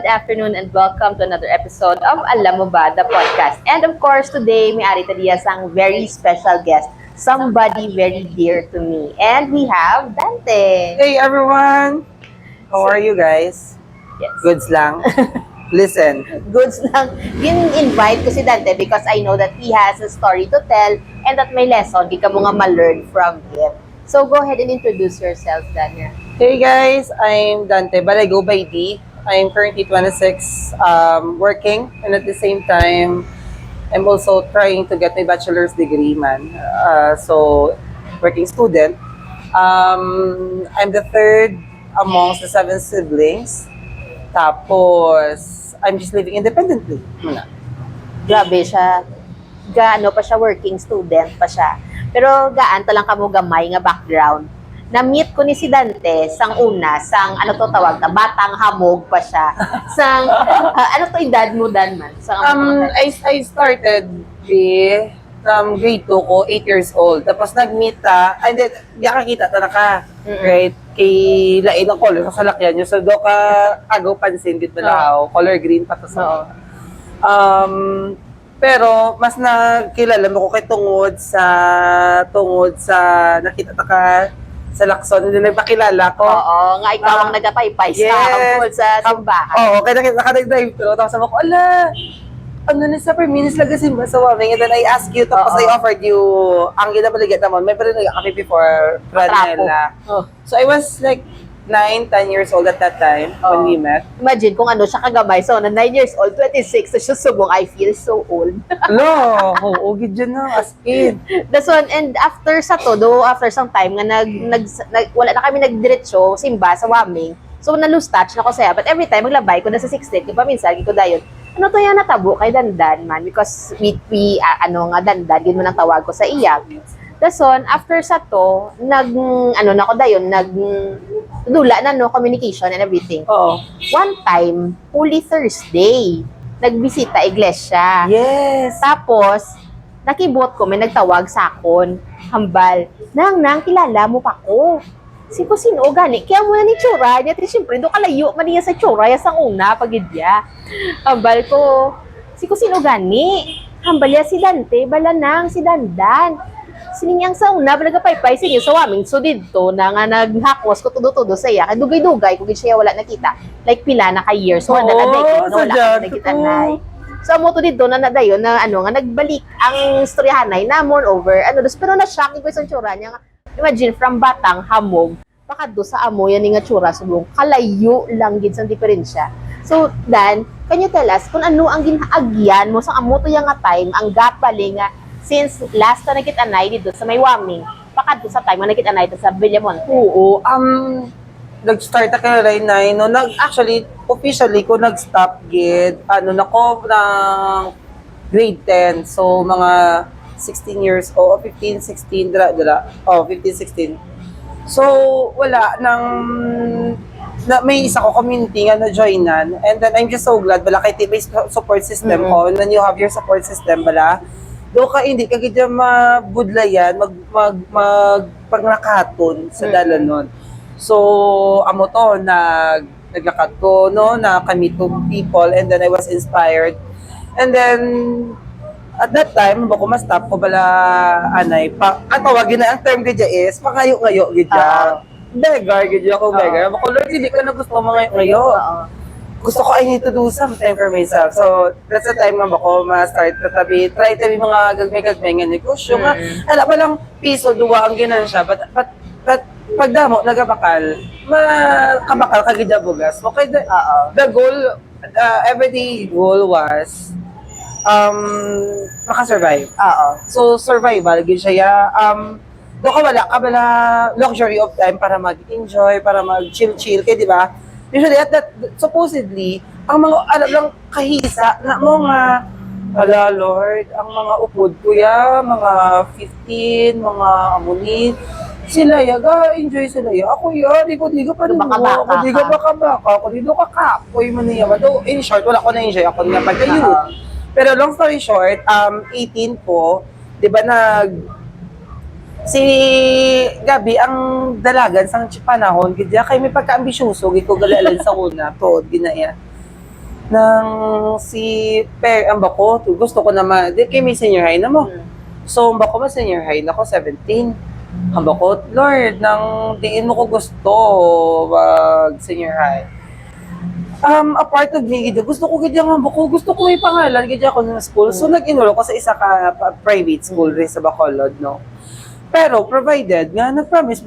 good afternoon, and welcome to another episode of Alam Mo Ba, the podcast. And of course, today, may Ari Tadias ang very special guest, somebody very dear to me. And we have Dante. Hey everyone! How are you guys? Yes. Goods lang. Listen. Goods lang. In-invite ko si Dante because I know that he has a story to tell and that may lesson di ka mo nga ma-learn from him. So go ahead and introduce yourself, Dante. Hey guys, I'm Dante, but I go by D. I'm currently 26, working, and at the same time, I'm also trying to get my bachelor's degree, man. So, working student. I'm the third amongst the 7 siblings. Tapos, I'm just living independently. Muna. Grabe siya. Gaano pa siya, working student pa siya. Pero gaan ta lang kamo gamay nga background. Na-meet ko ni si Dante sang una, sang ano to tawag na, batang hamog pa siya. Sang, ano to edad mo dan man? I started grade 2 ko, 8 years old. Tapos nag-meet and then, di kakita ta na ka. Right? Kay lain ang color sa salakyan nyo. So, do ka agaw pansin, bit balaw. Color green pa to sa. Pero, mas nakilala mo ko kay tungod sa nakita ta ka sa Lacson, hindi nagpakilala ko. Oo, nga ikaw ang nagapaypay sa tungkol sa simbahan. Oo, kaya naka-drive through. Tapos sabi ko, ala, ano na sa per minutes lang kasi sa waming. And then I asked you, tapos I offered you, ang ginabaligat naman, may pa rin kami before Franela. So I was like 9, 10 years old at that time when we met. Imagine kung ano siya kagamay. So, na 9 years old, 26, so siya subong, I feel so old. No, ugid dyan na, as in. That's one, and after sa todo, after some time, nga wala na kami nagdiretso, simba sa Waming. So, na-lose touch na ko saya. But every time, maglabay ko na sa 16, di ba minsan, ko dayon, ano to yan natabo kay Dandan man? Because Dandan, yun mo nang tawag ko sa iya. Dason, after sa to, dula na no, communication and everything. Oo. One time, Holy Thursday, nagbisita iglesia. Yes. Tapos, nakibot ko, may nagtawag sa akon, hambal, nang, kilala mo pa ko. Sino gani? Kaya mo na ni tsura niya. Siyempre, doon kalayo man niya sa tsura, yasang una, pagidya. Hambal ko, sino gani? Hambal niya si Dante, bala nang, si Dandan. Sininyang sa una, nagapaypay sinyo sa Waming. So dito na nga naghakwas ko tudo-tudo sa iya. Kaya dugay-dugay, kung siya wala nakita. Like pila na ka years. So, wala ka nakita na. So, mo to dito na nadayon na nga nagbalik ang istoryahanay na moreover. Pero na-shock ko isang tsura niya. Imagine, from batang hamog, baka do sa amo yan nga tsura subong kalayo lang gid sang diferensya. So, Dan, can you tell us kung ano ang ginaagyan mo sa amo to yang nga time, ang gapali nga since last na nakita-anay dito sa may Waming, baka doon sa time na nakita-anay dito sa Villamonte. Oo. Nag-start na kay Rainay, no? Actually, officially ko nag-stop gid, ng grade 10. So, mga 16 years old, 15, 16, 15, 16. So, wala, may isa ko community nga na-joinan. And then, I'm just so glad, bala, kay may support system ko, and then you have your support system, bala. Do ka hindi ka gid mabudlayan pagnakaton sa dalanon. So amo to naglakat ko no na kami to people, and then I was inspired. And then at that time bako ma-stop ko bala anay tawagin na ang term gid is pangayo-ngayo gid beggar gid ako beggar. Bako Lord, hindi ko na gusto ngayo. Gusto ko, I need to do something for myself. So, that's the time nga ako ma-start try to be mga gagmay-gagmay nga negosyo nga. Hala pa lang piso, duwa ang ginansya. But pag damo, nagabakal, makabakal kagidya bugas. Okay, the goal, everyday goal was, makasurvive. So, survival, gid siya. Doon ka wala luxury of time para mag-enjoy, para mag-chill-chill, kaya di ba? Usually, supposedly, ang mga alam lang kahisa na mga, Lord, ang mga upod kuya, mga 15, mga amunit, sila enjoy sila Ako di ko pa rin ako, di ko baka, ako di ko kakapoy man niya. But in short, wala ko na-enjoy ako nga pagka-youth. Pero long story short, 18 po, di ba si Gabi ang dalagan sa panahon gidya kay may pagka-ambisyoso gid ko galalan sa una tuod ginaya. nang ang bako, gusto ko naman, di kay may senior high na mo. So, ang bako senior high na ko, 17. Ang bako, Lord, nang diin mo ko gusto mag senior high. A part of me, gusto ko gid ang bako, gusto ko may pangalan, gid ako ng school. So, nag-enroll ko sa isa ka private school rin sa Bacolod, no? Pero provided nga nag-promise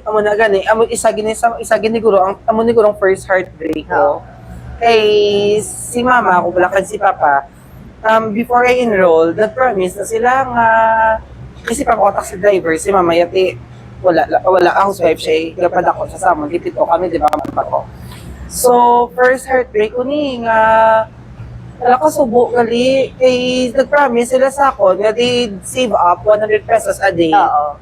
amo na gani amo isa gini guro amo ni gurong first heartbreak ko. Kay si mama ko wala kan si papa. Before I enrolled, nag-promise na sila nga kasi papa ko taxi driver si mama yati wala ang housewife siya gapad ako sa samon dito kami di ba mama ko. So first heartbreak ko ni nga wala ka subo gali kay nag-promise sila sa ako nga they save up 100 pesos a day. Oo.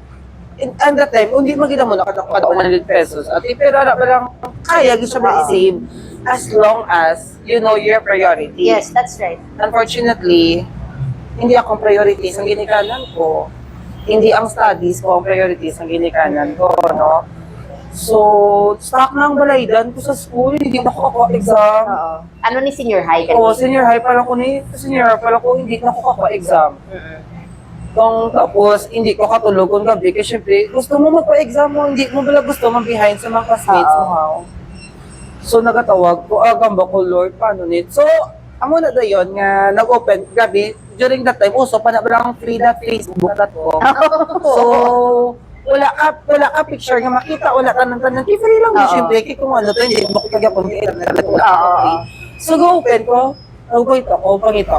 And that time, hindi magina mo nakatakwad 100 pesos. At pero wala pa lang kaya gusto mo i-save as long as you know your priority. Yes, that's right. Unfortunately, hindi akong priorities ang ginikanan ko. Hindi ang studies ko ang priorities ang ginikanan ko, no? So, stuck na ang balaydan ko sa school, hindi na ako exam. Oo. Ano ni senior high ka? Oo, senior high pa lang ko hindi na ako exam. Kung tapos, hindi ko katulog kung gabi, kasi syempre, gusto mo magpa-exam mo, hindi mo bala gusto behind sa mga classmates mo, ha? So, nagatawag ko, gamba ko, Lord, paano nit? So, amo na dayon nga, nag-open, gabi, during that time, uso pa na parang free na Facebook na to. So, wala ka picture nga makita, wala ka nang tanan, free lang mo, syempre, kaya kung ano to, hindi mo kagapon, so, go-open ko, pangita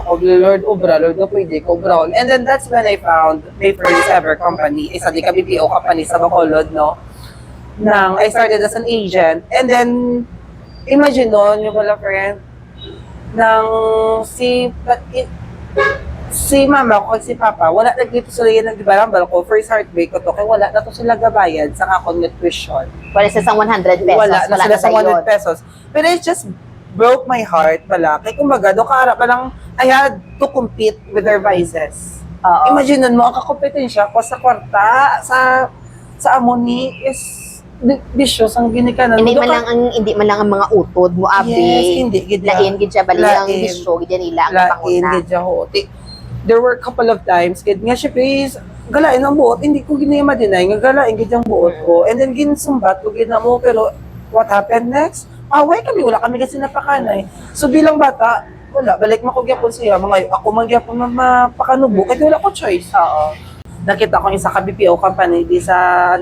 ko, Lord, obra, Lord, na pwede ko, obra. And then that's when I found my first ever company, isa di ka BPO company sa Bacolod, no? Nang I started as an agent. And then, imagine nun, yung pala friend, nang si mama ko at si papa, wala na dito sila yan nagbarambal ko, first heartbreak ko to, kaya wala na to sila gabayad sa akong tuition. Wala sa 100 pesos. Wala na sila sa dayon. 100 pesos. Pero it just broke my heart pala. Kaya kumbaga, doon kaharap pa lang, I had to compete with their vices. Oo. Imagine nun mo, ang kakompetensya ko sa kwarta, sa amoni is vicious ang ginikanan. Hindi man lang ang mga utod mo abi. Yes, hindi gid. Lain gid siya bali ang Lain. bisyo gid nila ang Lain, panguna. gid siya ho. There were a couple of times, gid nga syempre, galain ang buot, hindi ko ginaya ma-deny, nga galain gid ang buot ko. And then ginsumbat ko gid na mo, pero what happened next? Away kami, wala kami kasi napakanay. So bilang bata, wala, balik makugyapon siya, ako magyapon mapakanubo, kasi wala ko choice. Oo. Nakita ko isa ka BPO company di sa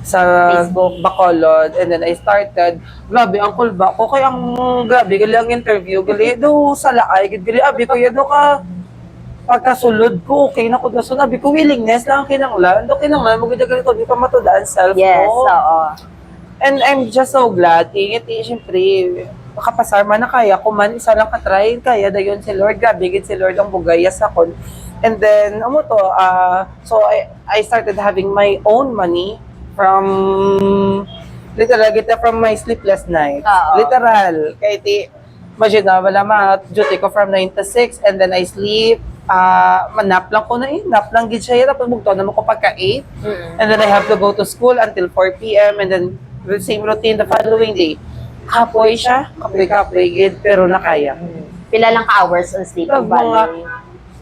sa Facebook. Bacolod, and then I started, grabe, ang kulba ko, kaya ang grabe, gali ang interview, gali, do sa laay, gali, abi ko, do ka, pagkasulod ko, okay na ko, so abi ko, willingness lang kinanglan, do kinanglan, magdagali ko, di pa matudaan self Yes, mo. oo. And I'm just so glad, syempre, makapasar man na kaya, kung man isa lang katry, kaya dayon si Lord, grabe, gid si Lord ang bugayas ako. And then, so I started having my own money, from my sleepless nights. Oo. Literal. Kaya imagine na, wala duty ko from 9 to 6, and then I sleep, manap lang ko nap lang gid siya, tapos bugto naman ko pagka 8, and then I have to go to school until 4 p.m. and then the same routine the following day. Kapoy siya, kapoy gid, pero nakaya. Pila lang ka hours on sleep Pag bali.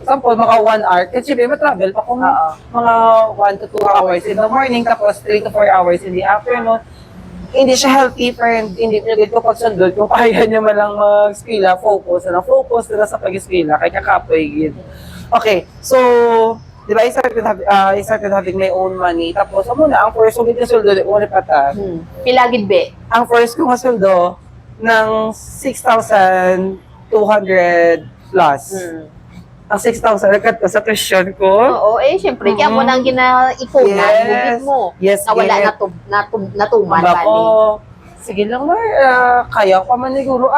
example, mga 1 hour, kasi may travel pa kung Oo. mga 1 to 2 hours in the morning, tapos 3 to 4 hours in the afternoon. Hindi siya healthy, friend. Hindi nyo dito pagsundod. Kung kaya nyo man lang mag-eskwela, focus na sa pag-eskwela, kaya kakapoy, gid. Okay, so, di ba, I started having my own money. Tapos, ang first ko gid na sweldo, di ko pata. Pila gid be? Ang first ko nga sweldo, ng 6,200 plus. Ang 6,000 agad ko sa tuition ko. Oo, syempre, kaya mo nang gina-ikunan, Yes. mo. Yes, Na wala yes. natuman Bako, bali. sige lang, Mar, kaya ko pa man siguro,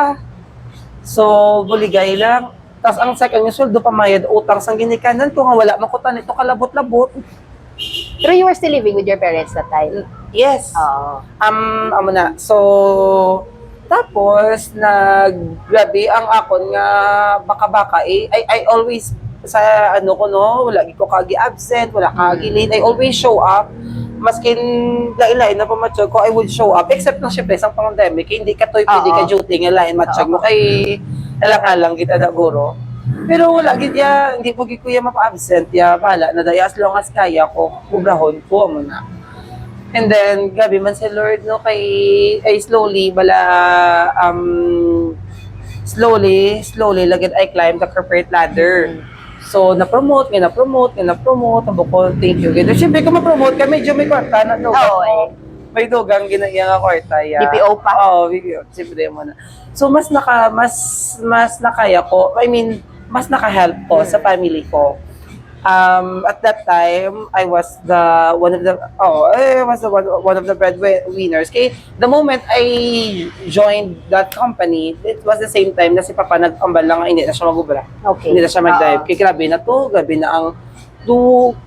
So, buligay lang. Tapos ang second yung sweldo, pamayad utang sang ginikanan ko, nga wala makutan ito kalabot-labot. Pero you were still living with your parents that time? Yes. Oo. So, tapos, grabe ang akon nga baka-baka, I always, sa ko, no, wala ko kagi absent, wala kagi late, I always show up. maskin lain-lain na pamatsog ko, I would show up. Except na syempre, sa pandemic, hindi ka to'y pwede ka duty nga lain matsog mo kay alang-alang kita na guro. Pero wala, hindi po kuya mapa-absent, pala na dahil as long as kaya ko, kubrahon ko mo na. And then, gabi man si Lord, no, ay slowly, slowly, lagit I climbed the corporate ladder. So, na-promote, abo ko, thank you. Ganun. Siyempre, kung ma-promote ka, medyo may kwarta na dugang. May dugang ginaya nga kwarta. BPO pa? Oo, BPO. Siyempre mo na. So, mas nakaya ko, mas naka-help ko sa family ko. At that time, I was one of the breadwinners. Okay, the moment I joined that company, it was the same time na si Papa nag-ambal lang, hindi na siya magubra. Okay. Hindi na siya mag-drive. Kaya grabe na ang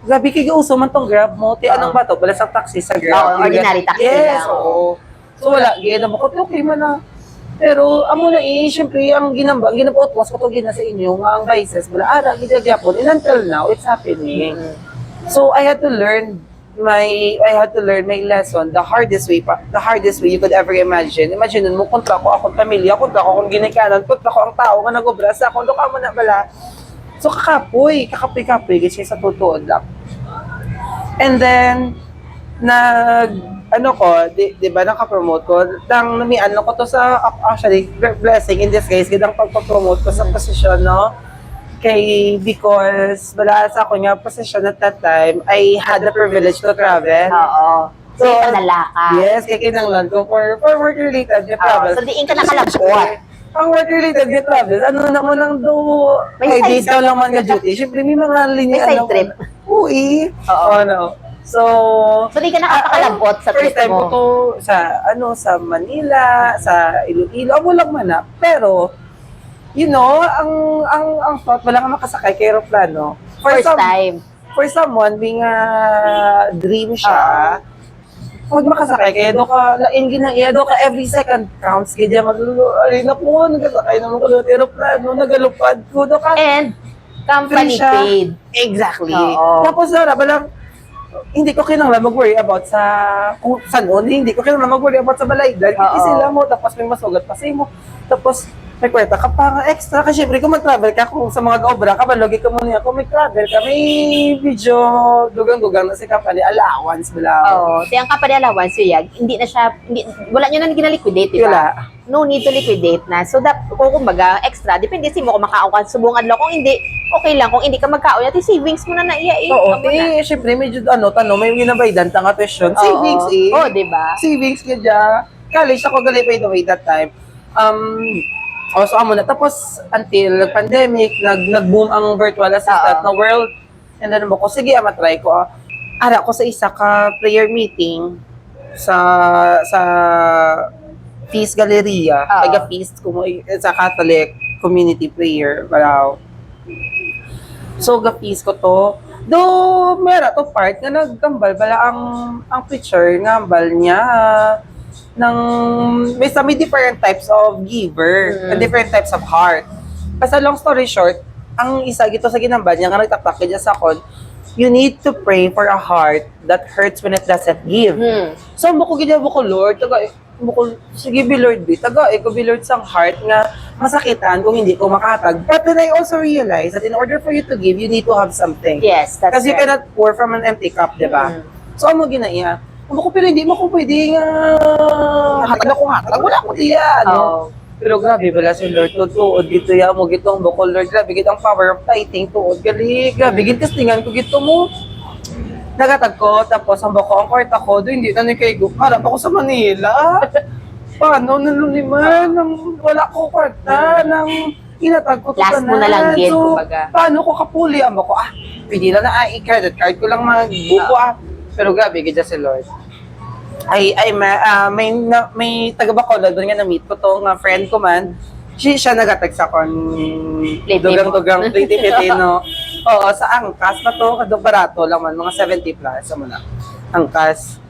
grabe kay uso man tong Grab mo. Anong ba to? Wala sa taxi sa Grab. Ordinary taxi yes, lang. oo. So wala, gina mo ko, okay man na. Pero amo na syempre ang ginabot was ko to gina sa inyo nga ang vices wala ara gidagyapon and until now it's happening. So I had to learn my lesson the hardest way you could ever imagine. Imagine mo kontra ko akong pamilya, kontra ko akong ginikanan, kontra ko ang tao nga nagobra sa akong do ka mo na bala. So kakapoy kasi sa totoo lang. And then di ba naka-promote ko, namian ko to sa, actually, blessing in this case, gandang pagpa-promote ko sa posisyon, no? Because, wala sa ako nga posisyon at that time, I had the privilege to travel. Oo. So, nalaka. Yes, kaya kinanglan ko for work-related travel. So, diin ka nakalabot. Ang work-related travel, ano naman ang May ay, days daw lang man duty. Siyempre, may mga linya. May side trip. Uy. Oo. So di ka nakakalabot sa trip mo? First time ko to sa Manila, sa Iloilo, amo lang man na. Pero, ang thought, wala kang makasakay kay aeroplano. First time. For someone, being dream siya, pag makasakay kaya do ka every second counts kaya ay na po, nagasakay naman ko ng aeroplano, nagalupad ko, do ka. And, company paid. Exactly. Tapos balang, hindi ko kinanglan mag-worry about kung saan hindi ko kinanglan mag-worry about sa balay. Dahil sila mo, tapos may masugat pa sa mo. Tapos, may kwenta ka pa extra. Kasi syempre, kung mag-travel ka, kung sa mga gaobra ka, malogi ka muna. Kung may travel ka, may video dugang-dugang na si company allowance. Oo. Ang company allowance, wala nyo na ginaliquidate, di ba? No need to liquidate na. So, kung kumbaga, extra, depende sa mo kung makaon ka subungan lang. Kung hindi, okay lang. Kung hindi ka magkaon, yati savings mo na na iya. Oo, syempre, medyo may ginabaydan tanga tuition. Savings Oo, di ba? Savings ka dyan. College ako gali by the way that time. So amo na. Tapos, until pandemic, nag-boom ang virtual assistant na world. And then, ko, sige, matry ko. Ara ko sa isa ka prayer meeting sa Feast Galleria. Taga-Feast ko sa Catholic community prayer. So, ga-feast ko to. Mera to part na naggambal. Ang preacher, ngambal niya may different types of giver and different types of heart. Basta long story short, ang isa gito sa ginambal niya nga nagtatak niya sa akon, you need to pray for a heart that hurts when it doesn't give. So, buko Lord, sige be Lord, be Lord sang heart nga masakitan kung hindi ko makatag. But then I also realized that in order for you to give, you need to have something. Yes, that's Because you cannot pour from an empty cup, di ba? So, amo ginaiya. Pero hindi mo ko pwede nga hatag, wala ko diya, no? Pero grabe, wala si Lord, tuod, gito ya mo, gitong bukol, Lord, grabe, gitong power of tithing, tuod, gali, grabe, gintastingan ko, gito mo. Nagatag ko, tapos ang bako, ang kwarta ko, doon hindi na nikaigo, harap ako sa Manila. Paano, naluliman, wala ko kwarta, inatag ko last mo na lang din, kumbaga. Paano ko kapuli, ang bako, pwede na i-credit card ko lang magbuko, Pero grabe, gidya si Lord. May taga-Bacolod doon nga na-meet ko to, nga friend ko man. Siya nagatag sa kon dugang-dugang plate no. Oo, sa angkas na to, kadong barato lang man, mga 70 plus. Sa muna. Angkas.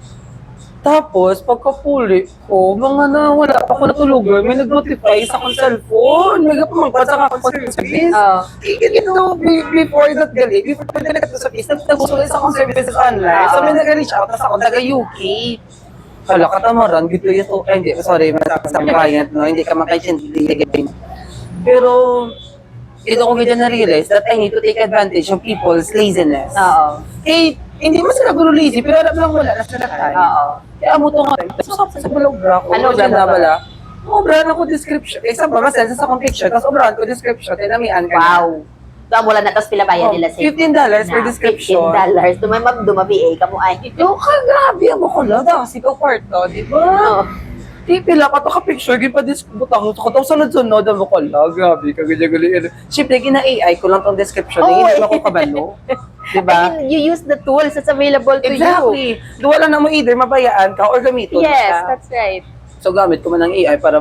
Tapos, pagkapuli ko, mga na wala pa ako natulugan, may nag-notify sa akong cellphone. May pamangkat sa akong service. Oh. Before that gali, before pa nila sa service, nagsusulay sa akong services online. So, may nag-reach out, tapos ako, taga-UK. Kala katamaran, gito yung, hindi, sorry, sa client, no, hindi ka makaintindi. Pero, ito ko medyo na-realize that I need to take advantage of people's laziness. Oo. Eh, hindi mo sila guro lazy, pero alam lang wala na sila time. Oo. Kaya mo ito nga, sa balog bra ko, Ano, dyan na ba? bala. Obrahan ako description. Eh, sa ba, masensya sa akong picture, tapos obrahan ko description, tinamian ka na. Wow. So, mula na, tapos pila bayan nila sa $15 per description. $15. Dumabi ka mo ay. Yung grabe ang makulad, si ko kwarto, di ba? Oo. Di pila ka to ka-picture, di pa butang ko to sunod-sunod ang makulad, grabe, kagagali. Siyempre, gina-AI ko lang tong description, Oh, hindi ako kabalo. Di ba? I mean, you use the tools that's available to you. Exactly. Duwala na mo either mabayaan ka or gamiton Yes, siya. that's right. So gamit ko man ng AI para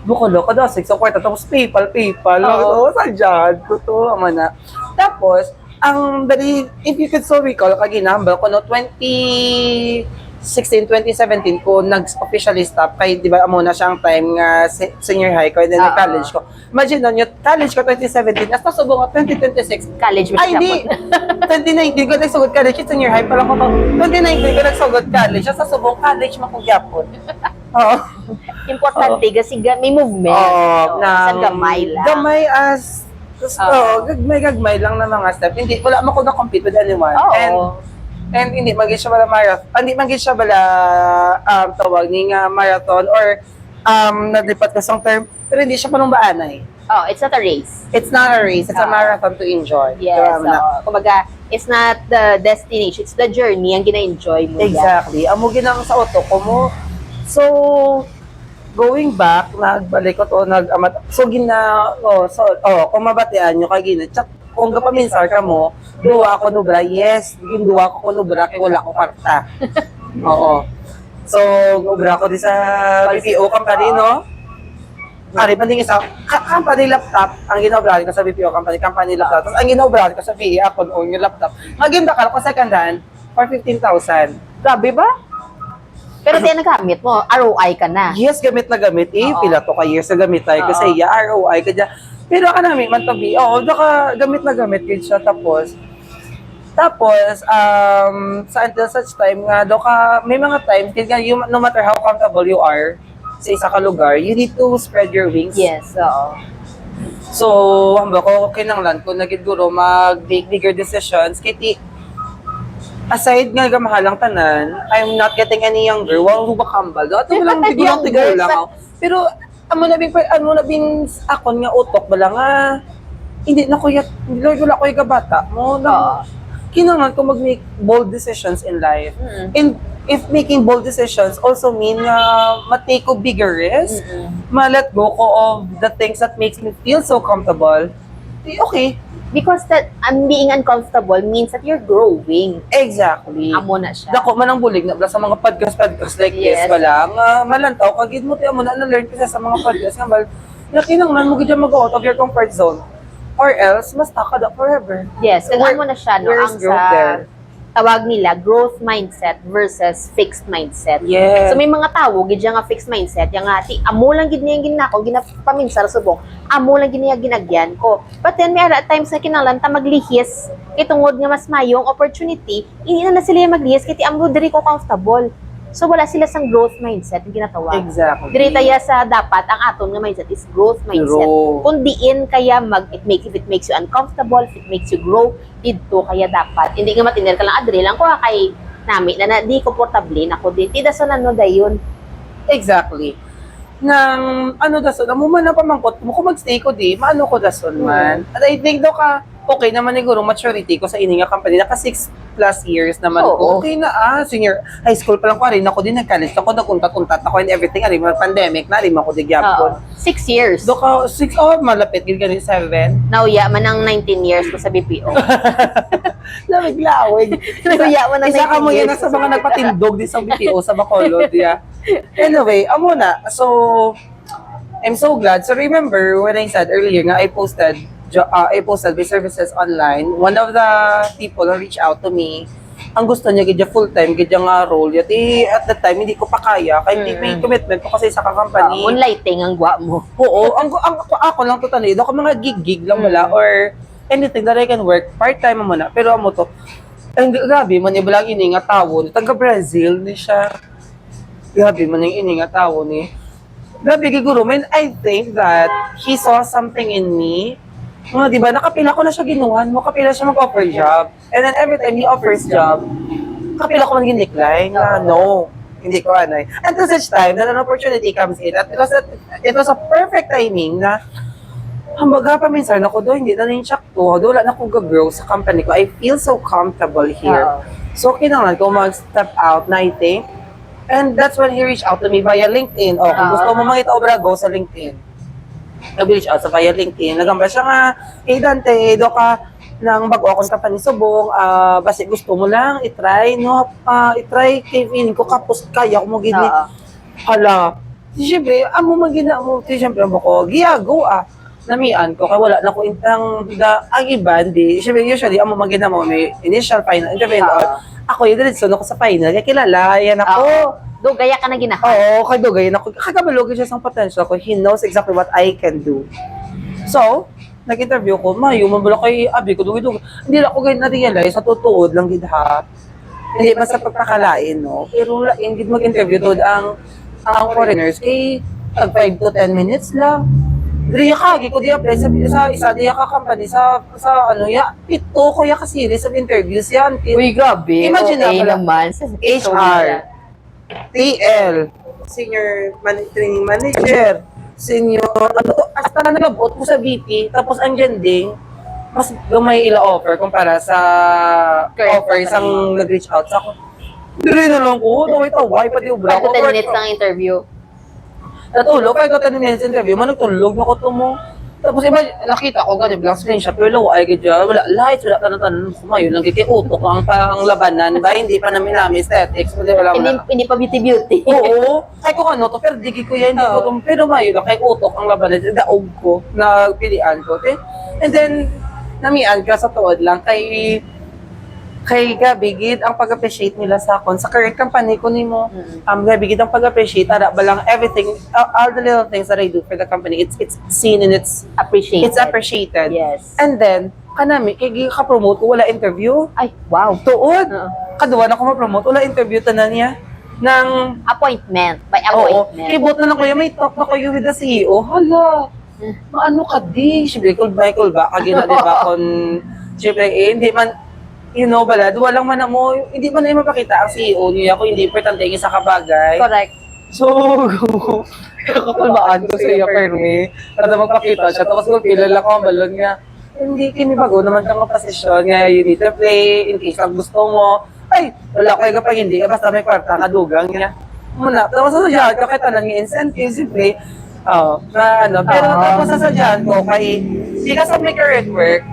buko-lo, kadasig sa kwarta, tapos PayPal. Oo. Oo, sadyan. Totoo, na. Tapos, if you could so recall, kaginambal ko, no, 2016, 2017 ko, nag-officially stop. Kaya, di ba, amo na siyang time nga senior high ko, and then college ko. Imagine nun, yung college ko 2017, hasta subo nga 2026, College mo ay, hindi. 2019 ko nagsugod college, yung senior high pala ko to. 2019 ko nagsugod college, sa subong college makugyapon. Oo. Importante kasi may movement. Oo, Sa gamay lang. Gamay gagmay lang na mga step. Hindi, wala mo ko na-compete with anyone. Oo. And hindi maging siya bala marathon. Hindi maging siya bala tawag ni nga marathon or nalipat ka sa term. Pero hindi siya panumbaanay. Oh, it's not a race. It's not a race. It's a marathon to enjoy. Yes. Kumbaga, it's not the destination. It's the journey ang gina-enjoy mo. Exactly. Amo ginang sa auto ko mo. So, going back, nagbalik ko to, kung mabatian nyo kay gina, kung kapaminsar ka mo, duwa ako nubra, yes, yung duwa ko nubra, kaya wala ko karta. Oo. So, nubra ko di sa BPO company, no? Ari, banding isa, company laptop, ang ginobra ko sa BPO company laptop. Tapos ang ginobra ko sa VA, ako noon yung laptop. Maganda ka ko second hand for 15,000. Grabe ba? Pero di nagamit mo, ROI ka na. Yes, gamit na gamit. Oo. Pila to ka years na gamit tayo kasi ROI ka dyan. Pero ka namin man tabi. Oo, gamit na gamit yun siya. Tapos, sa until such time nga, may mga times, no matter how comfortable you are sa isa ka lugar, you need to spread your wings. Yes, oo. So, hamba ko, kinanglan ko, nagiguro mag-make bigger decisions. Kiti, aside nga gamahalang tanan, I'm not getting any younger. Wow, ba kambal? Ito mo lang tigurang ako. Pero, amo na bin akon nga utok bala nga, hindi wala ko yung bata mo. Kinangan ko mag-make bold decisions in life. And if making bold decisions also mean ma-take ko bigger risk, ma-let go ko of the things that makes me feel so comfortable, okay. Because being uncomfortable means that you're growing. Exactly. Amo na siya. Dako man ang bulig na sa mga podcast like this wala nga malantaw kagid mo ti amo na learn kasi sa mga podcast nga bal nakinanglan mo gid mag-out of your comfort zone or else mas ka da forever. Yes, kaya amo na siya no Where's ang growth there? Tawag nila growth mindset versus fixed mindset. Yes. So may mga tawo gid nga fixed mindset, yang ati amo lang gid niya ginako ginapaminsar subong. Amo lang gid niya ginagyan ko. But then may ara times na kinahanglan ta maglihis kay tungod nga mas mayong opportunity, hindi na sila maglihis kay amo diri ko comfortable. So wala sila sang growth mindset ang ginatawag. Exactly. Diri taya sa dapat ang aton nga mindset is growth mindset. Kung diin kaya if it makes you uncomfortable, if it makes you grow, dito kaya dapat. Hindi nga matiner ka lang adre lang ko kay nami na di komportable na ko di. Tida sa nano dayon. Exactly. Nang dason, mo man na pamangkot mo kung magstay ko di, maano ko dason man. At I think okay naman siguro maturity ko sa ininga company. Naka 6+ years naman ko. Okay na senior high school pa lang ko rin ako din nag-college ako nagkuntat-kuntat ako and everything ari pandemic na rin ako di gyapon. 6 years. Doka 6 malapit gid gani 7. Nauya man ang 19 years ko sa BPO. Lawig. Nauya man ang 19 years. Isa ka mo yan sa mga nagpatindog di sa BPO sa Bacolod ya. Anyway, amo na. So I'm so glad. So remember when I said earlier nga I posted my services online. One of the people who reached out to me ang gusto niya gidya full-time, gidya nga role. Yati at that time, hindi ko pa kaya. Kaya hindi may commitment ko kasi sa company. Moonlighting ang gwa mo. Oo, ako lang to tanay. Ako mga gig-gig lang wala or anything that I can work. Part-time mo na. Pero amo to, ay, grabe, man yung balang ininga tao. Taga-Brazil ni siya. Grabe, man yung ininga tao ni. Grabe, giguro. Man, I think that he saw something in me. Mga, di ba, nakapila ko na siya ginuhan mo. Kapila siya mag-offer job. And then every time he offers job, kapila ko man decline na no. Hindi ko anay. And to such time, that an opportunity comes in. At it was a perfect timing na hambaga pa minsan ako doon, hindi na na-check to. Wala na akong gag-grow sa company ko. I feel so comfortable here. So, kinangan ko mag-step out na I think. And that's when he reached out to me via LinkedIn. O, kung gusto mo makita obra, go sa LinkedIn. Nag-reach out sa via LinkedIn. Nagamba siya nga, Dante, do ka ng bago akong company subong, basi gusto mo lang, itry, no? Itry, kay feeling ko, kapos kaya ko mo gini. Hala, siyempre, amo magina mo, siyempre, amo ko, giyago namian ko, kaya wala na ko intang, ang iban, di, siyempre, usually, amo magina mo, may initial, final, interview, ako, yung diretso ako sa final, kaya kilala, yan ako. Dugaya ka na ginahan. Oo, kay Dugay na kagabalog siya sa potential ko. He knows exactly what I can do. So, nag-interview ko, mayo, mabala kay Abi ko, Dugay. Hindi lang ako ganyan na-realize, sa totoo lang gid ha. Hindi man sa pagkakalain, no? Pero hindi mag-interview to ang foreigners, kay 5 to 10 minutes lang. Diriya ka, ko di apply sa isa diya ka company sa ano ya, ito ko ya ka series of interviews yan. Uy, grabe. Imagine okay na naman. HR. TL, Senior Training Manager, Senior, hasta na nag-abot ko sa VP, tapos ang ding, mas gamay ila offer kumpara sa offer isang nag-reach out sa ako. Dili na lang ko, taway pati ubra ko. 5 to 10 minutes lang interview. Natulog, 5 to 10 minutes interview, managtulog na ko to mo. Tapos iba, nakita ko ganyan, blank screenshot, pero lawa ay gadya, wala lights, wala tanan-tanan, kumayo, nagkikiutok ang labanan, ba, hindi pa namin aesthetics, wala. Hindi pa beauty-beauty. Oo, kaya ko ano to, pero digi ko yan, hindi ko itong, pero mayo lang, kaya utok ang labanan, daog ko, nagpilian ko, okay? And then, namian ka sa tuod lang, kay Gabi, gid ang pag-appreciate nila sa akin. Sa current company ko nimo, Gabi, gid ang pag-appreciate, ara ba lang everything, all the little things that I do for the company, it's seen and it's appreciated. Yes. And then, kanami, kay ka-promote ko, wala interview. Ay, wow. Tuod. Kaduwa na ko ma-promote, wala interview tanan niya. Ng Appointment. By oo, appointment. kibot na lang kuya, may talk na kayo with the CEO. Hala, maano ka di? Siyempre, Michael ba? Kagina, di ba? Siyempre, hindi man, balad, walang man mo, hindi man na yung mapakita ang CEO niya kung hindi importante yung isa kabagay. Correct. So, kapalmaan ko sa iya, Permi. Para magpakita siya. Tapos kung pilala ko ang balon nga, hindi kini bago naman kang posisyon nga, you need to play, in case ang gusto mo. Ay, wala ko yung kapag hindi, basta may kwarta, kadugang niya. Muna, tapos sasadyahan ko, kahit talang yung incentive, simply, pero tapos sasadyahan ko, kay, di ka sa may current work,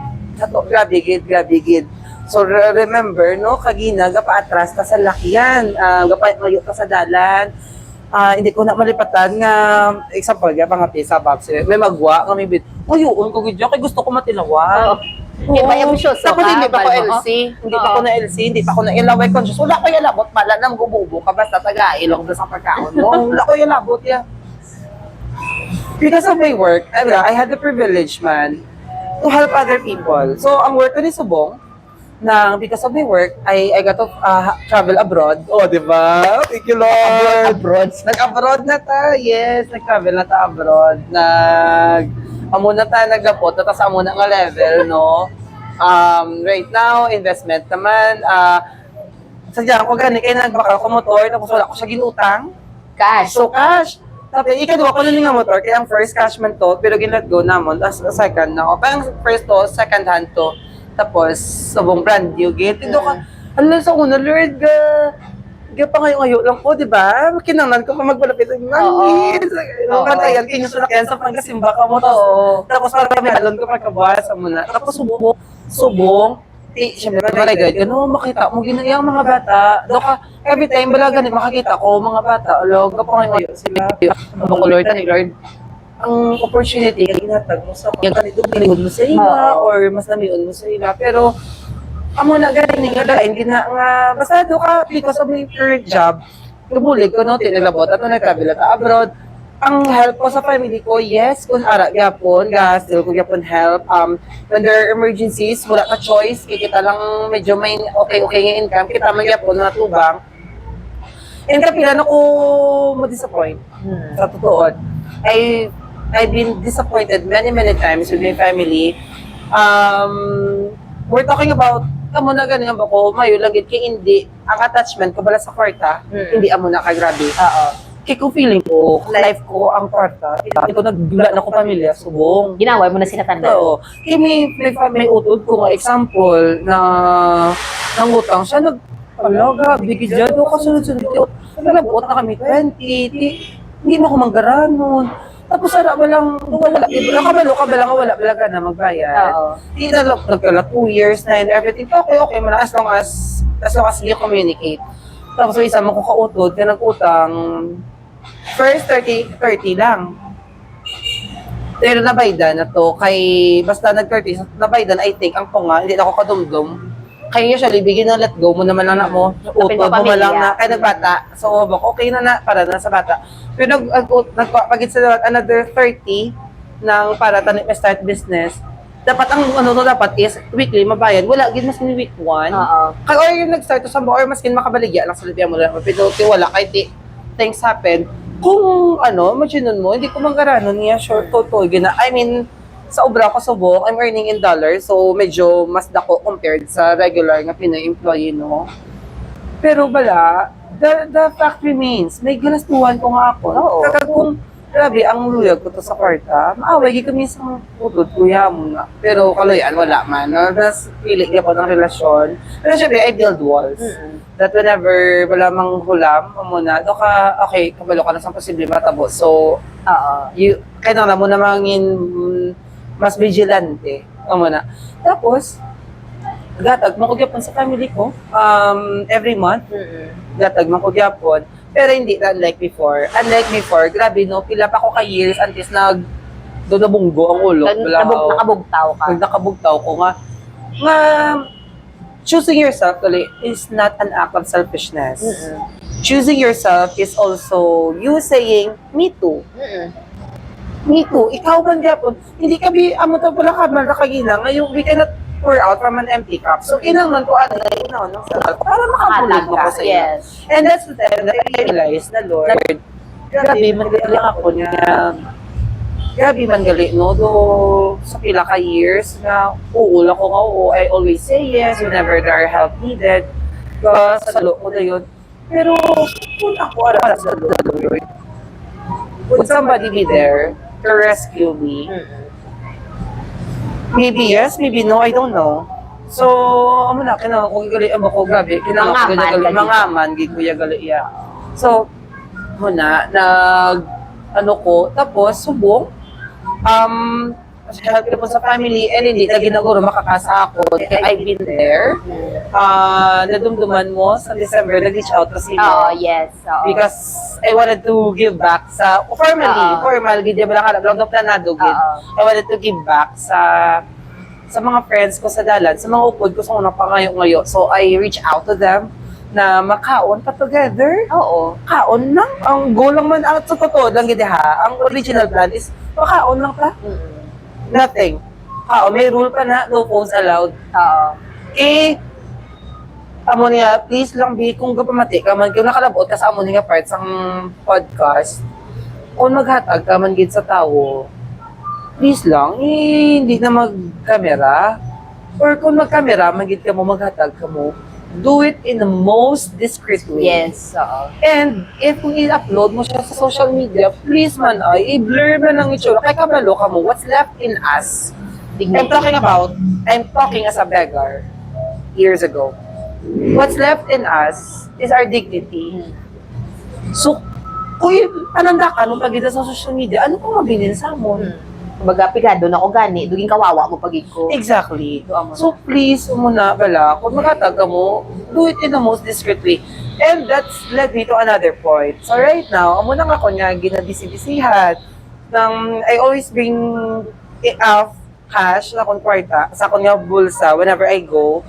grabe gid. So remember, no, kagina, gapa-atras ka sa lakyan, gapa-mayo ka sa dalan, hindi ko na malipatan nga, example, pangapi sa Babs, may magwa, may bit, uyuon ko gidyo, kay gusto ko matilawa. Kaya mo siya, tapos hindi pa ko LC, hindi pa ko na LC, hindi pa ko na ilaway conscious, wala ko ilabot, mala nang gububo ka, basta taga-ilong doon sa pagkaon mo, wala ko ilabot yan. Because of my work, I had the privilege, man, to help other people. So, ang work ko ni Subong, because of my work, I got to travel abroad. Oh, di ba? Thank you, Lord. Nag-abroad na ta. Yes, nag-travel na ta abroad. Amo na ta nagapot, tapos amo na nga level, no? Right now, investment naman. Sadya ko gani, kaya nagbakal ko motor, tapos wala ko siya ginutang. Cash. So, cash. Tapos, ikaduha ko na nga motor, kaya ang first cash man to, pero ginag-go namon, as second na. Parang first to, second hand to. Tapos, sabong brand new gate. Ito ka, alam sa una, Lord, pa ngayon lang po, di ba? Kinangnan ko pa magpalapit. Nangis! Kantayan, kinusulakyan sa pangkasimba ka mo. Tapos, parang may alon ko pagkabuha sa muna. Tapos, subong, siyempre, malagay, makita mo, ginayang mga bata. Every time, bala ganit, makakita ko, mga bata, alog, pa ngayon sila. Ano ko, Lord, ang opportunity, ginatag mo sa mga ganito, binigod mo sa ila, or mas namion mo sa ila. Pero, amo na galing nga dahil nga basta do ka because of my current job tubulig ko no tinilabot at nagtravel ta abroad ang help ko sa family ko yes kung ara gyapon still ko gyapon help when there are emergencies wala ka choice kita lang medyo may okay nga income kita man gyapon na tubang and kapila na ko mo disappoint sa totoo I've been disappointed many times with my family we're talking about amo na ganyan ba ko mayo lang gid kay hindi ang attachment ko bala sa kwarta hindi amo na ka grabe Oo. kay ko feeling ko life ko ang kwarta hindi ko nagdula na ko pamilya subong Ginaway mo na sila tanda. oo kay may utod ko nga example na nangutang siya grabe gid jud ko sunod-sunod naglabuot na kami 20 hindi mo ko manggaranon tapos ara ba lang wala wala ka na magbayad. Oo. Di na lang nagkala 2 years na and everything. Okay man as long as you communicate. Tapos isa mo ko kautod ka nag-utang first 30 lang. Pero nabaydan na to kay basta nag-30 nabaydan I think ang tunga hindi na ako kadumdum. Kaya usually bigyan ng let go mo naman lang na mo. Utod mo lang na kay nagbata. So okay na para na sa bata. Pero nagpagit sa another 30 ng para start business. Dapat ang dapat is weekly mabayad. Wala gid mas ni week 1. Oo. Kaya or yung nag-start to sa or maskin makabaligya lang sa libya mo lang. Pero wala kay things happen. Kung machinon mo, hindi ko manggaranon niya short to gina. I mean, sa obra ko subok, I'm earning in dollars. So medyo mas dako compared sa regular nga Pinoy employee no. Pero bala, the fact remains, may ganastuhan ko nga ako. Oo. Kaya kung grabe, ang luyag ko to sa kwarta, maaway, kami sa utod, kuya mo na. Pero kaloyan, wala man. Tapos, pili niya po ng relasyon. Pero syempre, I build walls. That whenever wala mang hulam, muna, okay, kabalo ka na sa posible matabo. So, kailangan mo na mangin mas vigilante. Muna. Tapos, gatag mo ko gyapon sa family ko every month. Gatag mo ko gyapon. Pero hindi na unlike before. Unlike before, grabe no, pila pa ko ka years until nabunggo ang ulo. Nakabugtaw ka. Nakabugtaw ko nga choosing yourself is not an act of selfishness. Choosing yourself is also you saying, me too. Me too. Ikaw man gyapon. Hindi ka amo to pala ka man kagina. Ngayon we cannot pour out from an empty cup. So kinahanglan ko para makabulig ako sa iyo. Yes. And that's the time that I realized na Lord, grabe man gali ako niya. Grabe man gali no do sa pila ka years na uula ko nga I always say yes whenever there are help needed. Sa lo ko na yun. Pero kung ako ara sa Lord, would somebody be there to rescue me? Maybe yes, maybe no, I don't know. So, amo na kinahanglan ko gali ko grabe, kinahanglan ko gali mangaman gid kuya gali iya. So, muna ko tapos subong help ko sa family and hindi na ginaguro makakasa ako. I've been there. Nadumduman mo sa December nag-reach out to si Yes. because I wanted to give back sa formal gid ba lang planado gid. I wanted to give back sa mga friends ko sa dalan, sa mga upod ko sa unang pangayo-ngayo. So I reach out to them na makaon pa together. Oo. Kaon lang. Ang goal lang man sa totoo lang gid ha. Ang original plan is makaon lang ta. Nothing. May rule pa na no phones allowed. Amo niya, please lang kung kapamati ka man, kung nakalabot ka sa amo niya part sa podcast, kung maghatag ka man gid sa tao, please lang, hindi na mag-camera. Or kung mag-camera, magid ka mo, maghatag ka mo, do it in the most discreet way. Yes. And if kung i-upload mo siya sa social media, please man i-blur man ang itsura. Kaya kabalo ka mo, what's left in us? I'm talking as a beggar years ago. What's left in us is our dignity. So, kung ananda ka nung pagkita sa social media, ano pong mabilin sa mo? Kumbaga, pigado na ko gani, duging kawawa mo pagig ko. Exactly. So, please, muna bala, kung maghatag ka mo, do it in the most discreet way. And that's led me to another point. So, right now, muna nga ko niya, ginabisi-bisihan. I always bring cash na akong kwarta, sa akong nga bulsa whenever I go.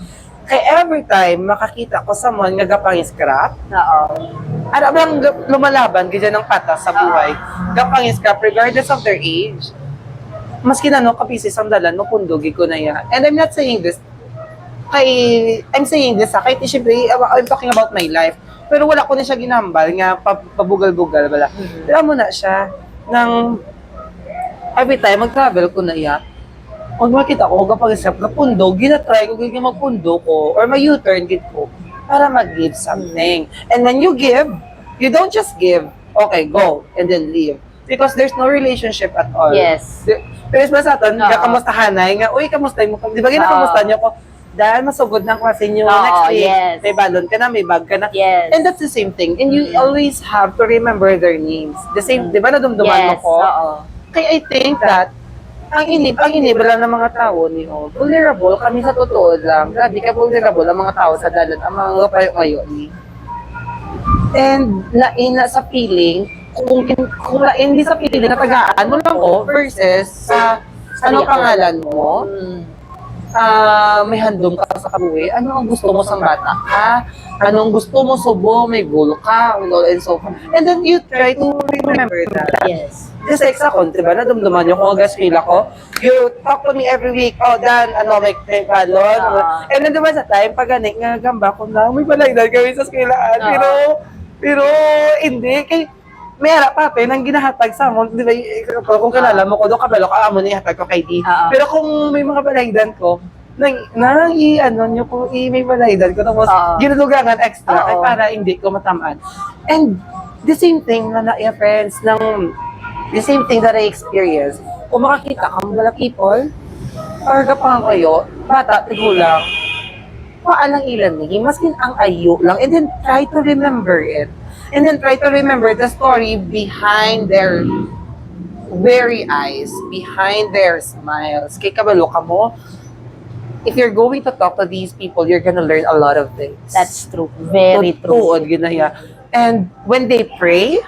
Kaya every time makakita ko someone nga gapang scrap, Oo. ano bang lumalaban ganyan ng patas sa buhay, gapang scrap regardless of their age. Maski na no, kapisis ang dalan mo, pundogi ko na yan. And I'm not saying this, I'm saying this kahit siyempre, I'm talking about my life. Pero wala ko na siya ginambal, nga pabugal-bugal, wala. Pero mo na siya, ng every time mag-travel ko na iya, pag makita ko, kapag isap na pundo, ginatry ko, ganyan magpundo ko, or mag-U-turn git ko, para mag-give something. And when you give, you don't just give, okay, go, and then leave. Because there's no relationship at all. Yes. Pero ba sa atin, Oo. kamustahanay, nga, uy, kamusta mo? Di ba ginakamusta niyo ko? Dahil masugod ng klase niyo Oo, next week. yes. May balon ka na, may bag ka na. Yes. And that's the same thing. And you always have to remember their names. The same, di ba nadumduman mo Yes, ko? oo. Kaya I think that ang inib lang ng mga tao ni vulnerable kami sa totoo lang. Grabe ka vulnerable ang mga tao sa dalan, ang mga payo ni. And lain na sa feeling, kung lain di sa feeling na tagaan mo lang ko versus sa ano pangalan mo, may handong ka sa kabuhi, ano ang gusto mo sa bata ka? Anong gusto mo subo, may goal ka, and all and so forth. And then you try to remember that. Yes. Just like sa kon, diba, nadumduman yung kung agas-feel ako, you talk to me every week, oh, Dan, ano, may balon. And then diba sa time, pag ganik nga, gamba ko na, may balagdan kami sa skilaan. Pero, hindi, kay, may harap pa, nang ginahatag sa mo, di ba, kung kilala mo ko, doon kabalo ka, amo na ihatag ko kay di. Pero kung may mga balagdan ko, may balagdan ko, tapos ginudugangan extra, ay para hindi ko matamaan. And, the same thing na friends, the same thing that I experienced. Kung makakita ka mga people, or kapang kayo, bata, tigulang, paalang ilan naging, maskin ang ayo lang, and then try to remember it. And then try to remember the story behind their very eyes, behind their smiles. Kay kabalo ka mo, if you're going to talk to these people, you're gonna learn a lot of things. That's true. Very true. Tuod, ginaya. And when they pray,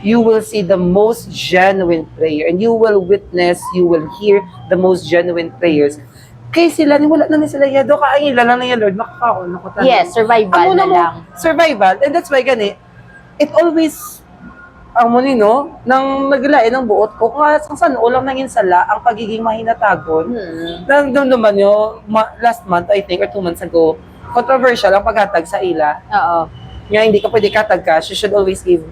you will see the most genuine prayer, and you will hear the most genuine prayers. Kaya sila, wala na sila, yado ka, ay lang na yan, Lord, makakaon ako tayo. Yes, survival na lang. Survival, and that's why gani, it always, ang muni, no, nang naglain ng buot ko, kung saan ulang nangin sala, ang pagiging mahinatagon, nang naman nyo, last month, I think, or 2 months ago, controversial ang paghatag sa ila. Oo. Nga hindi ka pwede katag cash, you should always give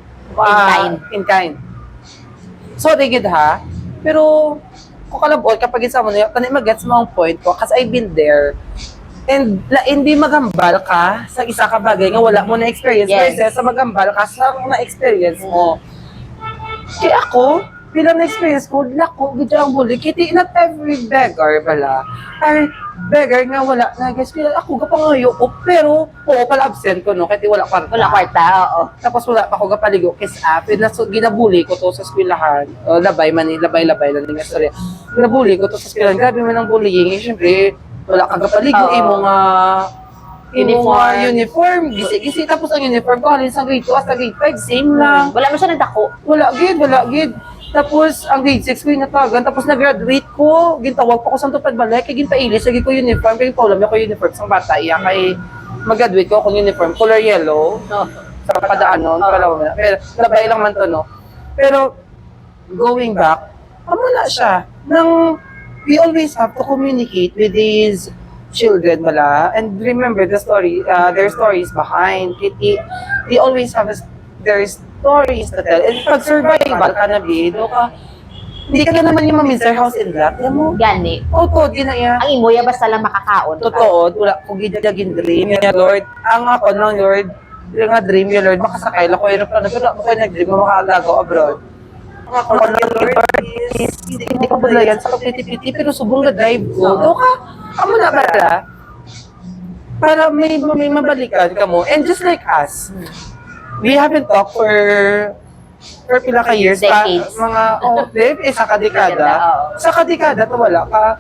in kind. So, rigid ha. Pero, kung kalabot, kapag isa mo na, tanay mag-gets mo ang point ko, kasi I've been there. And hindi magambal ka sa isa ka bagay nga wala mo na experience, versus sa magambal ka sa na-experience mo. Kaya ako, bilang na-experience ko, lako, gudya ang bully. Kiti, not every beggar pala. Ay, beggar nga wala na, guys, kaya ako kapangayo ko, pero, pala absent ko, no, kasi wala kwarta. Wala kwarta, oo. Tapos wala pa ako kapaligo, kiss up, ginabuli ko to sa eskwelahan. Labay lang nga sorry. Ginabuli ko to sa eskwelahan, grabe man ang bullying, syempre, wala ka kapaligo, mo nga, uniform, gisi, tapos ang uniform ko, halin sa grade 2 hasta grade 5, same lang. Wala mo siya nagdako. Wala gid. Tapos, ang grade 6 ko yung natagan. Tapos, nag-graduate ko. Gintawag pa ko sa tupad balay. Kaya ginpailis. Lagi ko uniform. Kaya paulam niya ko uniform sa bata. Iya, kaya mag-graduate ko akong uniform. Color yellow. Sa padaan nun. Pero, labay lang man to, no? Pero, going back, na siya. We always have to communicate with these children bala. And remember the story, their stories behind. They always have their stories to tell. And pag survival ka na, bido ka, hindi ka na naman yung mamincer house in black. Yan mo. Gani. Totoo, ginaya. Ang imoya basta lang makakaon. Totoo, wala ko gidagin dream. Yan, Lord. Ang ako ng Lord, yung nga dream yun, Lord, makasakay lang ko aeroplano. Pero ako kayo nag-dream, makakalago abroad. Ang ako ng Lord is, hindi ko bulayan sa pagpiti-piti, pero subong na drive ko. Doon ka, amo na pala. Para may mabalikan ka mo. And just like us, we haven't talked for pila ka years. Decades. Sa kadekada. Sa kadekada, to wala ka.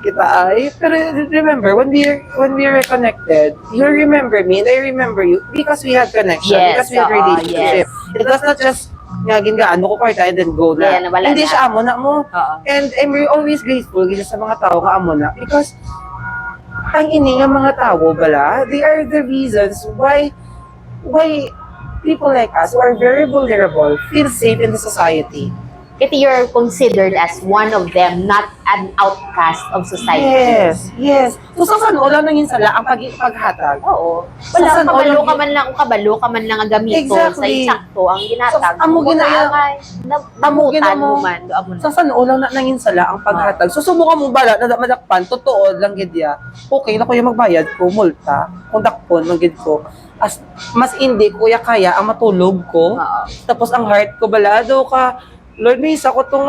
Kita ay. Pero remember, when we reconnected, you remember me and I remember you because we had connection. Because we had relationship. It was not just ngagin gaano ko parta and then go na. Hindi siya amo na mo. And I'm always grateful sa mga tao ka amo na because ang ini nga mga tao bala, they are the reasons why people like us who are very vulnerable feel safe in the society. Kasi you're considered as one of them, not an outcast of society. Yes. So sa wala nang sala ang paghatag. Oo. Sa Wala, san kabalo all ka man lang, kabalo ka man lang ang gamito Exactly. sa insakto ang ginatag. So, amo ginaya- namutan mo. mo man. Do amo na. Sa wala na nang sala ang paghatag. So subukan mo bala na madakpan totoo lang gid ya. Okay na kuya magbayad ko multa, kung dakpon man gid ko. As mas hindi kuya kaya ang matulog ko. Oo. Tapos ang heart ko balado ka. Lord, may isa ko itong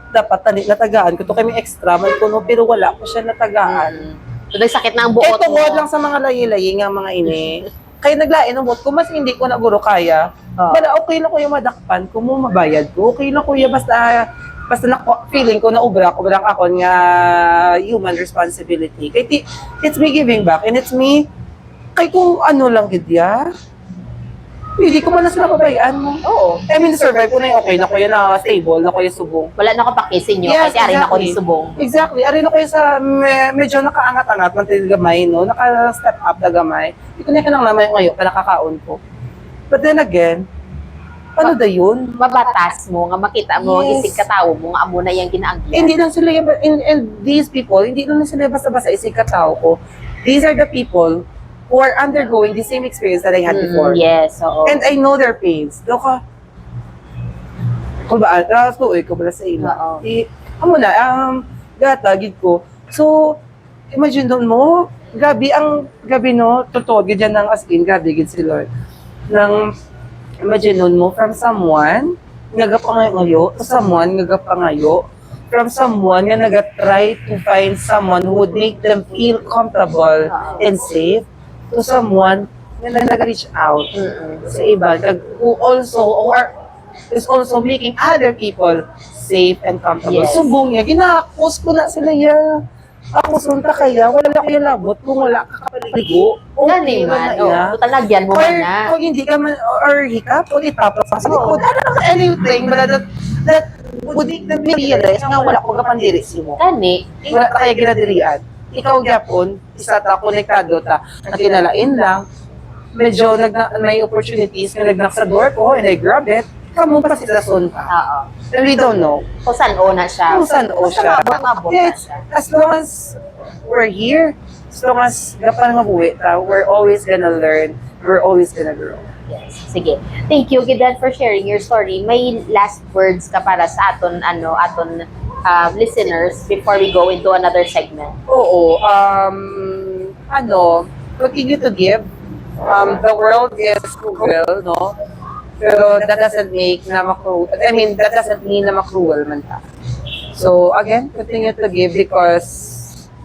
dapat natagaan ko. Ito kami extra, man ko no, pero wala ko siya natagaan. So, nagsakit na ang buot Ito mo. word lang sa mga layi-layi nga mga ini. Kaya naglain ang buot ko, mas hindi ko na guro kaya. Oo. Bala, okay lang kuya madakpan, kung mo mabayad ko. Okay lang kuya, basta feeling ko na ubra ko lang ako nga human responsibility. Kaya it's me giving back, and it's me, kay kung ano lang gidya, hindi ko man na sila pabayaan mo. Oo. I mean, survive ko na yung okay na kuya na stable, na kuya subong. Wala na ko pakisin nyo Yes, kasi arin ako exactly. ni Subong. Exactly. Arin ako sa medyo nakaangat-angat ng gamay, no? Naka-step up na gamay. Hindi ko na kanang namay ngayon, nakakaon ko. But then again, ano da yun? Mabatas mo, nga makita mo, Yes. isig katao mo, nga amo na yung ginaagyan. Hindi lang sila, and these people, hindi lang sila basta-basta isig katao ko. These are the people who are undergoing the same experience that I had before. Yes, oo. And I know their pains. Do ka, kung ba, tuoy ko pala sa ila. Oo. Amo na, gata, gid ko. So, imagine doon mo, gabi no, totoo, gid yan ng as in, gabi gid si Lord. Nang, imagine doon mo, from someone, nagapangayo, to someone, nagapangayo, from someone nga nagatry to find someone who would make them feel comfortable and safe, to someone na nag-reach out sa iba who is also making other people safe and comfortable. Yes. Subong niya, ginakos ko na sila ya. Ako sunta kaya, wala ko yung labot kung wala ka kapaligo. Gani man, oo. Total nagyan mo man na. Kung hindi ka man, or hikap, o itapos sa likod. Anything, but that would me realize nga wala ko kapandiri mo. Gani. Wala ta kaya ginadirian. Ikaw gyapon, isa ta konektado ta, nakinalain lang, medyo may opportunities na nagnak sa door ko and I grab it, kamo pa sila son pa. Oo. And we don't know Kung saan o na siya. kung saan o siya. Mabot Yeah, na siya. as long as we're here, as long as gapan nga buwi ta, we're always gonna learn, we're always gonna grow. Yes. Sige. Thank you, Gidan, for sharing your story. May last words ka para sa aton listeners before we go into another segment. Oo, continue to give. The world is cruel, no? Pero that doesn't make na that doesn't mean na makruel man ta. So again, continue to give because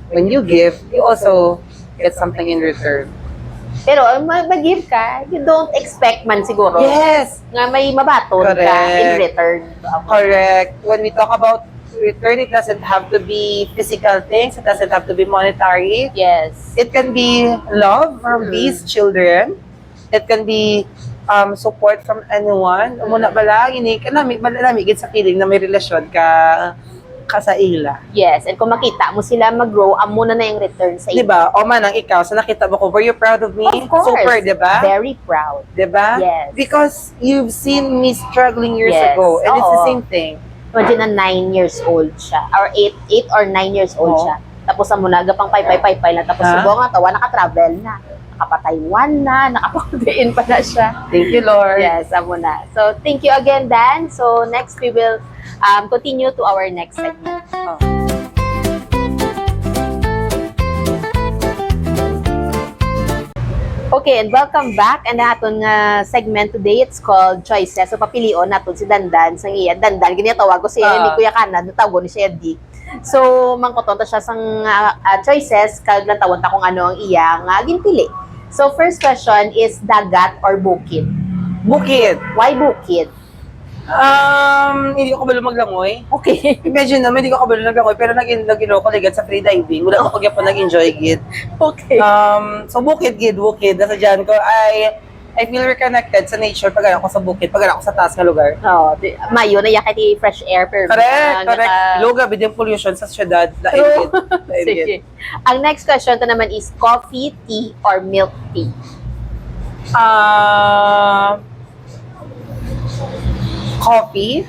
when you give, you also get something in return. Pero mag-give ka, you don't expect man siguro Yes, nga may mabaton ka in Correct. return. correct. When we talk about return, it doesn't have to be physical things. It doesn't have to be monetary. Yes. It can be love from these children. It can be support from anyone. Muna bala, malami gid sa feeling na may relasyon ka sa ila. Yes. And kung makita mo sila mag-grow, amo na yung return sa Di ba? O manang ikaw, sa nakita mo ko, were you proud of me? Of course. Super, di ba? Very proud. Di ba? Yes. Because you've seen me struggling years Yes. ago. And it's the Oo. same thing. Imagine na 9 years old siya. Or 8 or 9 years old Oo. siya. Tapos amo na, gapang pay lang. Tapos Ha? subong nga tawa, naka-travel na. Nakapa-Taiwan na, nakapag-diin pa na siya. Thank you, Lord. Yes, amo na. So, thank you again, Dan. So, next we will continue to our next segment. Oh. Okay, and welcome back. And aton nga segment today, it's called Choices. So, papilion naton si Dandan sa iya. Dandan, ginatawag ko siya, ni Kuya Kanan, natawago ni siya di. So, mangkotonta siya sang choices, kag lang tawon ta kung ano ang iya nga ginpili. So, first question is dagat or bukid? Bukid. Why bukid? Hindi ko kabalo maglangoy. Okay. Imagine naman, hindi ko kabalo maglangoy, pero nag-ino ko ligad sa free diving. Wala ko kaya po nag-enjoy gid. Okay. So bukid. Nasa dyan ko ay I feel reconnected sa nature pag ako sa bukid, pag ako sa taas na lugar. Oh, mayo na yakit yung fresh air pero Correct. Low grabe din pollution sa syudad. True. Lainit. Sige. Ang next question to naman is coffee, tea, or milk tea? Coffee.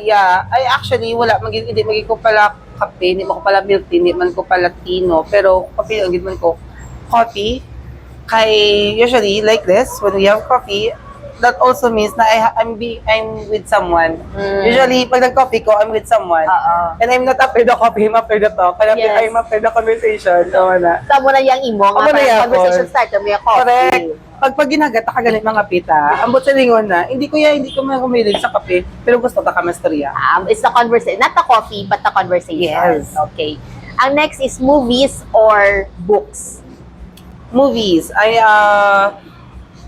Yeah. I actually, hindi magiging ko pala kape, hindi mo ko pala milk tea, hindi man ko pala tino, pero coffee, ang man ko, coffee. Usually, like this, when we have coffee, that also means na I'm with someone. Usually, pag nag-coffee ko, I'm with someone. And I'm not after the coffee, I'm after the talk. Kaya Yes. I'm after the conversation. Tama na. Tamo na yung imo nga Amo na yan, conversation starter mo yung coffee. Correct. Pag ginagata ka ganit mga pita, ambot sa lingon na, hindi ko makumilig sa kape, pero gusto ta ka masteriya. It's the conversation, not the coffee, but the conversation. Yes. Okay. Ang next is movies or books? Movies,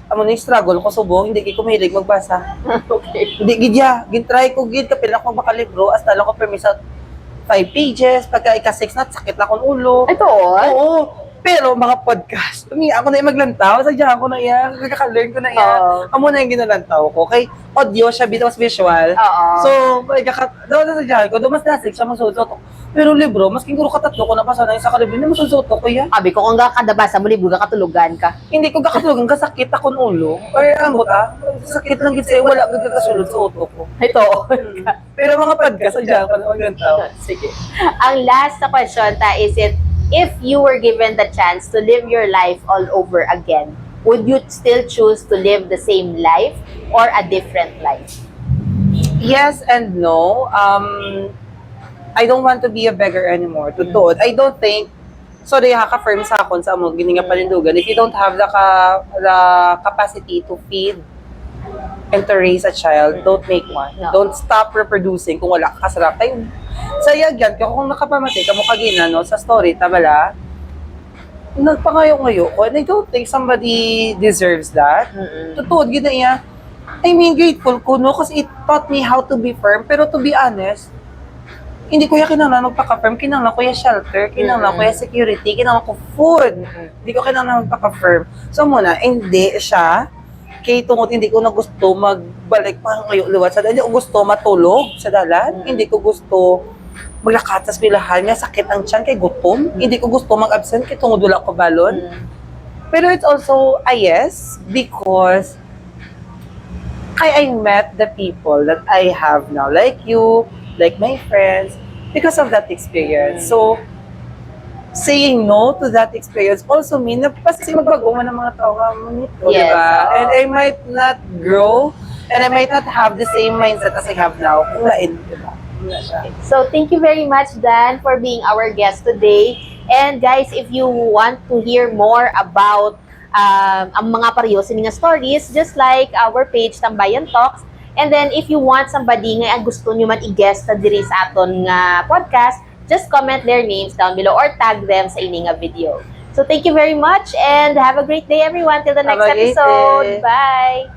amo na yung struggle ko subong, hindi ko mahilig magbasa. Okay. Hindi gintry ko kapila ako makalibro, hasta lang ko permisa 5 pages, pagka ika-6 na, sakit na akong ulo. Ito, Oo. Pero mga podcast, ako na yung maglantaw, sadya ako na iya, kaka-learn ko na iya. Amo na yung ginalantaw ko. Kay audio siya, mas visual. So, daw na sadya ko, mas nasik siya, masutot ko. Pero libro, mas kinguro ka tatlo ko napasa na isa ka libro, hindi masutot ko ya. Sabi ko, kung kadabasa mo, libro ka katulugan ka. Hindi ko kakatulugan, kasakit akong ulo. Or ang sakit lang gitsa, wala gagkasulod sa uto ko. Ito. Pero mga podcast, sadya ko na maglantaw. Sige. Ang last na question is it, if you were given the chance to live your life all over again, would you still choose to live the same life or a different life? Yes and no. I don't want to be a beggar anymore. Totoo. I don't think, sorry, haka-firm sa akon sa among gininga panindugan, if you don't have the capacity to feed and to raise a child, don't make one. No. Don't stop reproducing kung wala ka kasarap. Sayag yan, kung nakapamatay ka mo kagina, no, sa story, tabala, nagpangayo-ngayo ko, and I don't think somebody deserves that. Totoo, gina iya. I mean, grateful ko, no, kasi it taught me how to be firm, pero to be honest, hindi ko ya kinanglan magpaka-firm, kinanglan ko ya shelter, kinanglan ko ya security, kinanglan ko food. Hindi ko kinanglan magpaka-firm. So muna, hindi siya, kay tungod hindi ko na gusto magbalik pa kayo liwat sa dalan. Hindi ko gusto matulog sa dalan. Hindi ko gusto maglakad sa eskwelahan nga sakit ang tiyan kay gutom. Hindi ko gusto mag-absent kay tungod wala ko balon. Pero it's also a yes because I met the people that I have now, like you, like my friends, because of that experience. So, saying no to that experience also mean na kasi magbago man ang mga tao nito, Yes, diba? And I might not grow and I might not have the same mindset as I have now. Kung lain, diba? Wala siya. So, thank you very much, Dan, for being our guest today. And guys, if you want to hear more about ang mga parehas nga stories, just like our page, Tambayan Talks. And then, if you want somebody nga gusto nyo man i-guest na diri sa aton nga podcast, just comment their names down below or tag them sa ining nga video. So, thank you very much and have a great day, everyone. Till the next Have a great episode. day. Bye!